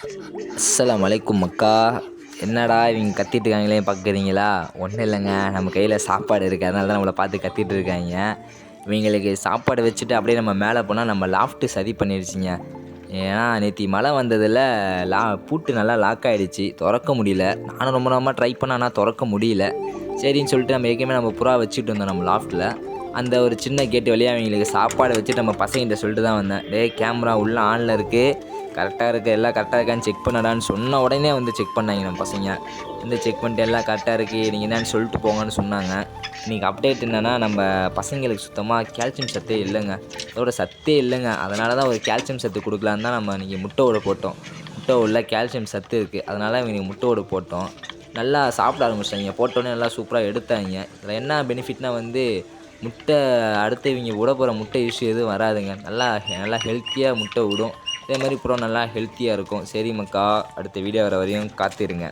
அஸ்ஸலாமு அலைக்கும் மக்கா. என்னடா இவங்க கத்திட்டு இருக்காங்களே பார்க்குறீங்களா? ஒன்றும் இல்லைங்க, நம்ம கையில் சாப்பாடு இருக்குது, அதனால தான் நம்மளை பார்த்து கத்திட்டு இருக்காங்க. இவங்களுக்கு சாப்பாடு வச்சுட்டு அப்படியே நம்ம மேலே போனால் நம்ம லாஃப்ட்டு சதி பண்ணிடுச்சிங்க. ஏன்னா நேற்று மழை வந்ததில் லா பூட்டு நல்லா லாக் ஆகிடுச்சு, திறக்க முடியல. நானும் ரொம்ப நேரமாக ட்ரை பண்ணேன், ஆனால் திறக்க முடியல. சரின்னு சொல்லிட்டு நம்ம ஏற்கனவே நம்ம புறா வச்சுட்டு இருந்தோம் நம்ம லாஃப்ட்டில். அந்த ஒரு சின்ன கேட்டு வழியாக அவங்களுக்கு சாப்பாடு வச்சுட்டு நம்ம பசங்கிட்ட சொல்லிட்டு தான் வந்தேன், டேய் கேமரா உள்ளே ஆனில் இருக்குது, கரெக்டாக இருக்குது, எல்லாம் கரெக்டாக இருக்கான்னு செக் பண்ணடான்னு சொன்ன உடனே வந்து செக் பண்ணாங்க நம்ம பசங்க. வந்து செக் பண்ணிட்டு எல்லாம் கரெக்டாக இருக்குது, நீங்கள் என்னன்னு சொல்லிட்டு போங்கன்னு சொன்னாங்க. இன்றைக்கி அப்டேட் என்னென்னா, நம்ம பசங்களுக்கு சுத்தமாக கால்சியம் சத்தே இல்லைங்க, அதோட சத்தே இல்லைங்க. அதனால தான் ஒரு கால்சியம் சத்து கொடுக்கலான்னு தான் நம்ம இன்றைக்கி முட்டை ஓட போட்டோம். முட்டை ஓடில் கால்சியம் சத்து இருக்குது, அதனால் இன்றைக்கி முட்டை ஓட போட்டோம். நல்லா சாப்பிட ஆரம்பிச்சிட்டாங்க, போட்டோன்னே நல்லா சூப்பராக எடுத்தாங்க. இதில் என்ன பெனிஃபிட்னால் வந்து முட்டை அடுத்து இவங்க விட போகிற முட்டை இஷ்யூ எதுவும் வராதுங்க. நல்லா நல்லா ஹெல்த்தியாக முட்டை விடும். அதே மாதிரி நல்லா ஹெல்த்தியாக இருக்கும். சரி மக்கா, அடுத்த வீடியோ வர வரையும் காத்திருங்க.